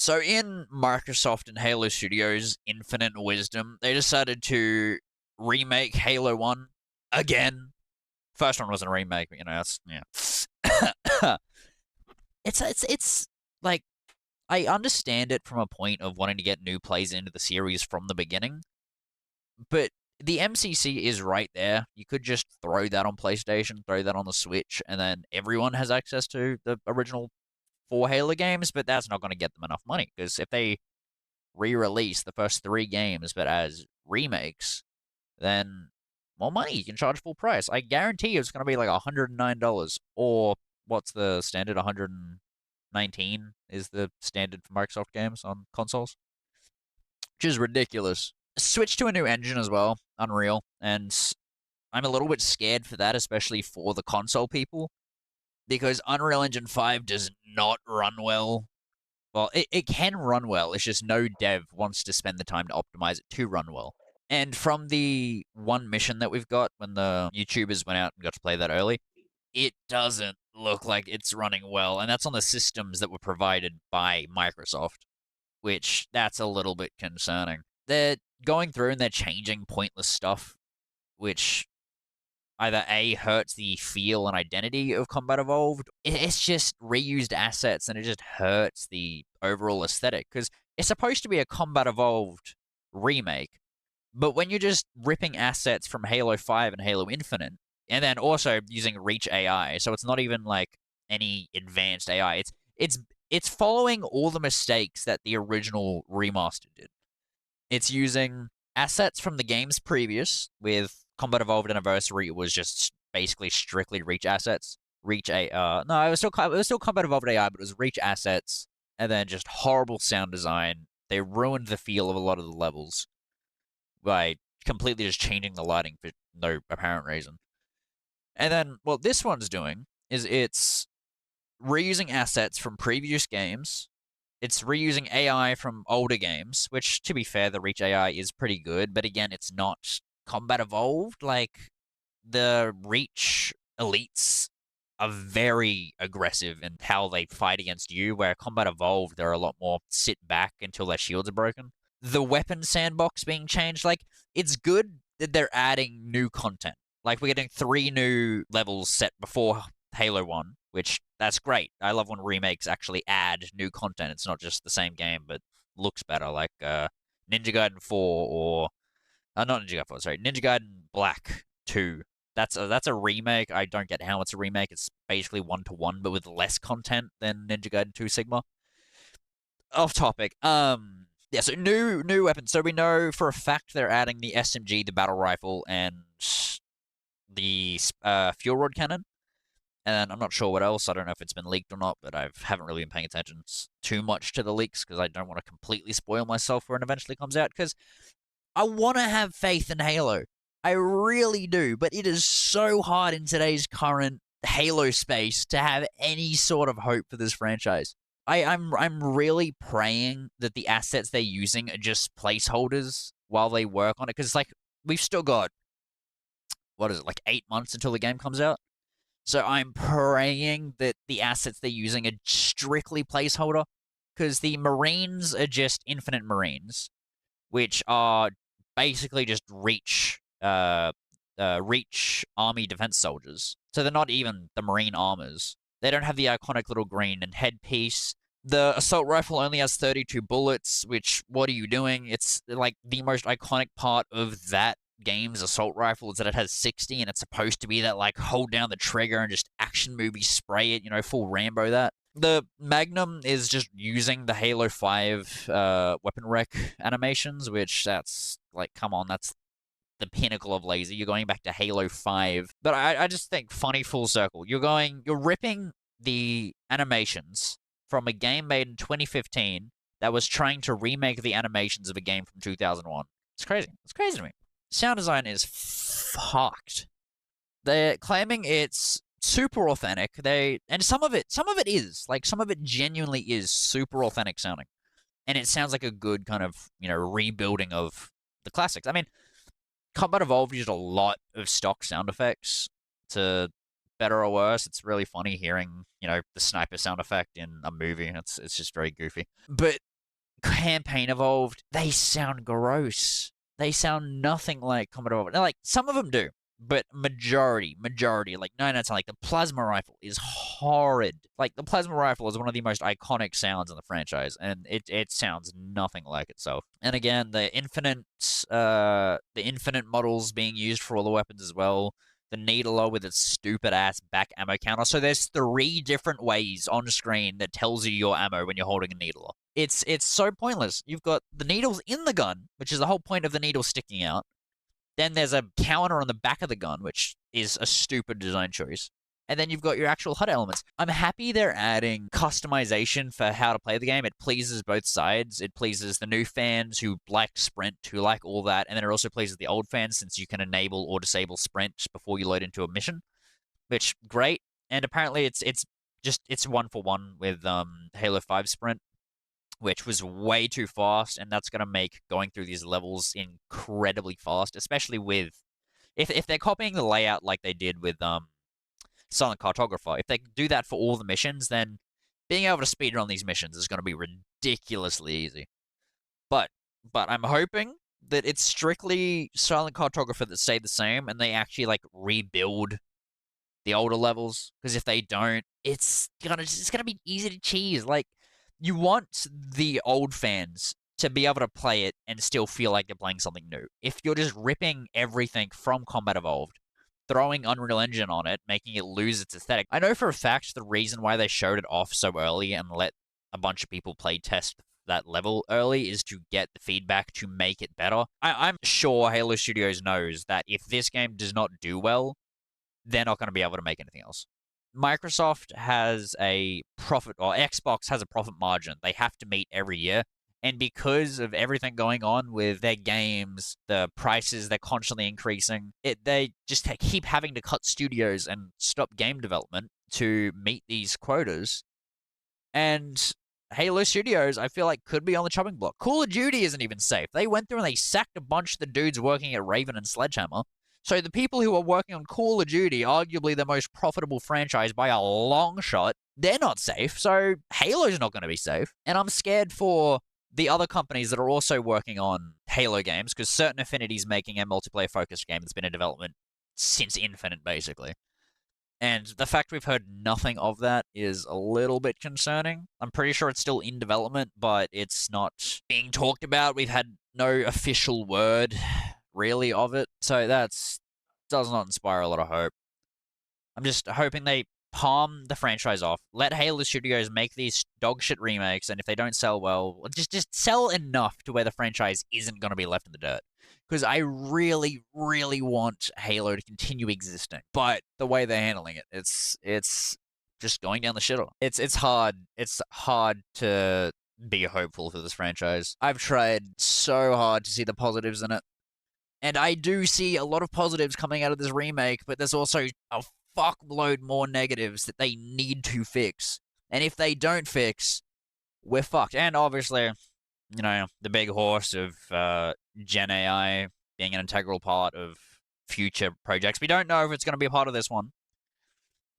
So in Microsoft and Halo Studios' infinite wisdom, they decided to remake Halo 1 again. First one wasn't a remake, but that's yeah. it's like I understand it from a point of wanting to get new plays into the series from the beginning, but the MCC is right there. You could just throw that on PlayStation, throw that on the Switch, and then everyone has access to the original four Halo games, but that's not going to get them enough money because if they re-release the first three games but as remakes, then more money. You can charge full price. I guarantee it's going to be like $109 or what's the standard? 119 is the standard for Microsoft games on consoles, which is ridiculous. Switch to a new engine as well, Unreal, and I'm a little bit scared for that, especially for the console people, because Unreal Engine 5 does not run well. Well, it can run well. It's just no dev wants to spend the time to optimize it to run well. And from the one mission that we've got when the YouTubers went out and got to play that early, it doesn't look like it's running well. And that's on the systems that were provided by Microsoft, which that's a little bit concerning. They're going through and they're changing pointless stuff, which either A, hurts the feel and identity of Combat Evolved. It's just reused assets and it just hurts the overall aesthetic because it's supposed to be a Combat Evolved remake. But when you're just ripping assets from Halo 5 and Halo Infinite, and then also using Reach AI, so it's not even like any advanced AI. It's following all the mistakes that the original remaster did. It's using assets from the games previous. With Combat Evolved Anniversary, it was just basically strictly Reach assets. Reach A. No, it was still Combat Evolved AI, but it was Reach assets, and then just horrible sound design. They ruined the feel of a lot of the levels by completely just changing the lighting for no apparent reason. And then what this one's doing is it's reusing assets from previous games. It's reusing AI from older games, which, to be fair, the Reach AI is pretty good, but again, it's not Combat Evolved. Like, the Reach elites are very aggressive in how they fight against you, where Combat Evolved, they're a lot more sit back until their shields are broken. The weapon sandbox being changed, like, it's good that they're adding new content. Like, we're getting 3 new levels set before Halo 1, which that's great. I love when remakes actually add new content. It's not just the same game, but looks better, like Ninja Gaiden 4 or not Ninja Gaiden 4, sorry, Ninja Gaiden Black 2. That's a remake. I don't get how it's a remake. It's basically one to one, but with less content than Ninja Gaiden 2 Sigma. Off topic. Yeah, so new weapons. So we know for a fact they're adding the SMG, the battle rifle, and the fuel rod cannon. And I'm not sure what else. I don't know if it's been leaked or not, but I haven't really been paying attention too much to the leaks because I don't want to completely spoil myself when it eventually comes out. Because I want to have faith in Halo. I really do, but it is so hard in today's current Halo space to have any sort of hope for this franchise. I'm really praying that the assets they're using are just placeholders while they work on it. Because like we've still got what is it, like 8 months until the game comes out. So I'm praying that the assets they're using are strictly placeholder, because the Marines are just Infinite Marines, which are basically just Reach Army defense soldiers. So they're not even the Marine armors. They don't have the iconic little green and headpiece. The assault rifle only has 32 bullets, which, what are you doing? It's like the most iconic part of that game's assault rifle is that it has 60 and it's supposed to be that like hold down the trigger and just action movie spray it, full Rambo that. The Magnum is just using the Halo 5 weapon rec animations, which that's like, come on, that's the pinnacle of lazy. You're going back to Halo 5. But I just think funny full circle. You're ripping the animations from a game made in 2015 that was trying to remake the animations of a game from 2001. It's crazy. It's crazy to me. Sound design is fucked. They're claiming it's super authentic. And some of it is. Like, some of it genuinely is super authentic sounding. And it sounds like a good kind of, rebuilding of the classics. I mean, Combat Evolved used a lot of stock sound effects to better or worse. It's really funny hearing, the sniper sound effect in a movie. It's just very goofy. But Campaign Evolved, they sound gross. They sound nothing like Combat Evolved. Now, like, some of them do, but majority, like 99%, like the plasma rifle is horrid. Like, the plasma rifle is one of the most iconic sounds in the franchise, and it sounds nothing like itself. And again, the infinite models being used for all the weapons as well. The needler with its stupid ass back ammo counter. So there's 3 different ways on screen that tells you your ammo when you're holding a needler. It's so pointless. You've got the needles in the gun, which is the whole point of the needle sticking out. Then there's a counter on the back of the gun, which is a stupid design choice. And then you've got your actual HUD elements. I'm happy they're adding customization for how to play the game. It pleases both sides. It pleases the new fans who like Sprint, who like all that. And then it also pleases the old fans since you can enable or disable Sprint before you load into a mission, which, great. And apparently it's 1-for-1 with Halo 5 Sprint, which was way too fast, and that's going to make going through these levels incredibly fast, especially with if they're copying the layout like they did with Silent Cartographer. If they do that for all the missions, then being able to speedrun these missions is going to be ridiculously easy. But I'm hoping that it's strictly Silent Cartographer that stayed the same, and they actually like rebuild the older levels. Because if they don't, it's gonna be easy to cheese. Like, you want the old fans to be able to play it and still feel like they're playing something new. If you're just ripping everything from Combat Evolved, throwing Unreal Engine on it, making it lose its aesthetic. I know for a fact the reason why they showed it off so early and let a bunch of people play test that level early is to get the feedback to make it better. I'm sure Halo Studios knows that if this game does not do well, they're not going to be able to make anything else. Microsoft has a profit, or Xbox has a profit margin they have to meet every year. And because of everything going on with their games, the prices they're constantly increasing, they just keep having to cut studios and stop game development to meet these quotas. And Halo Studios, I feel like, could be on the chopping block. Call of Duty isn't even safe. They went through and they sacked a bunch of the dudes working at Raven and Sledgehammer. So the people who are working on Call of Duty, arguably the most profitable franchise by a long shot, they're not safe. So Halo's not going to be safe. And I'm scared for the other companies that are also working on Halo games, because Certain Affinity's making a multiplayer-focused game that's been in development since Infinite, basically. And the fact we've heard nothing of that is a little bit concerning. I'm pretty sure it's still in development, but it's not being talked about. We've had no official word, really, of it. So that does not inspire a lot of hope. I'm just hoping they palm the franchise off. Let Halo Studios make these dogshit remakes, and if they don't sell well, just sell enough to where the franchise isn't going to be left in the dirt. Because I really, really want Halo to continue existing. But the way they're handling it, it's just going down the shitter. It's hard. It's hard to be hopeful for this franchise. I've tried so hard to see the positives in it. And I do see a lot of positives coming out of this remake, but there's also a fuckload more negatives that they need to fix. And if they don't fix, we're fucked. And obviously, the big horse of Gen AI being an integral part of future projects. We don't know if it's going to be a part of this one,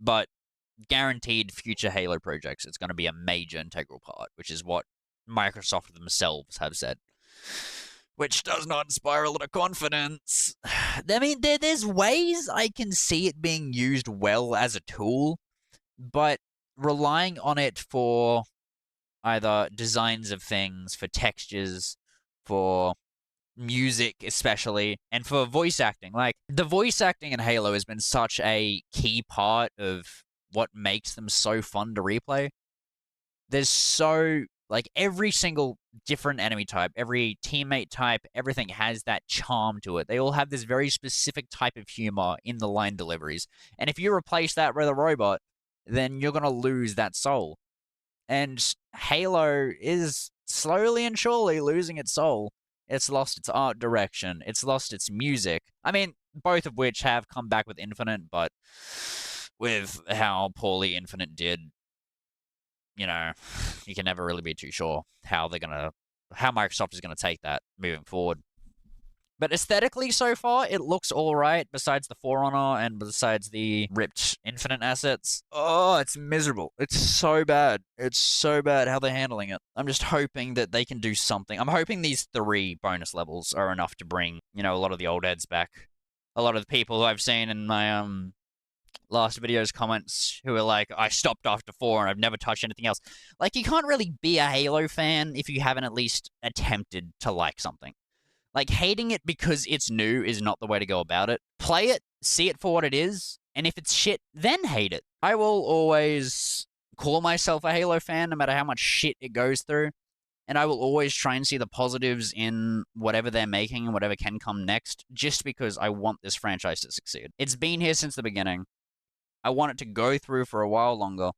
but guaranteed future Halo projects, it's going to be a major integral part, which is what Microsoft themselves have said. Which does not inspire a lot of confidence. I mean, there's ways I can see it being used well as a tool, but relying on it for either designs of things, for textures, for music especially, and for voice acting. Like, the voice acting in Halo has been such a key part of what makes them so fun to replay. There's so, like, every single different enemy type, every teammate type, everything has that charm to it. They all have this very specific type of humor in the line deliveries. And if you replace that with a robot, then you're going to lose that soul. And Halo is slowly and surely losing its soul. It's lost its art direction. It's lost its music. I mean, both of which have come back with Infinite, but with how poorly Infinite did, you can never really be too sure how Microsoft is gonna take that moving forward. But aesthetically, so far, it looks all right. Besides the For Honor and besides the ripped Infinite assets, oh, it's miserable. It's so bad. It's so bad how they're handling it. I'm just hoping that they can do something. I'm hoping these 3 bonus levels are enough to bring, you know, a lot of the old heads back. A lot of the people who I've seen in my last video's comments who are like, I stopped after 4 and I've never touched anything else. Like, you can't really be a Halo fan if you haven't at least attempted to like something. Like, hating it because it's new is not the way to go about it. Play it, see it for what it is, and if it's shit, then hate it. I will always call myself a Halo fan no matter how much shit it goes through, and I will always try and see the positives in whatever they're making and whatever can come next, just because I want this franchise to succeed. It's been here since the beginning. I want it to go through for a while longer.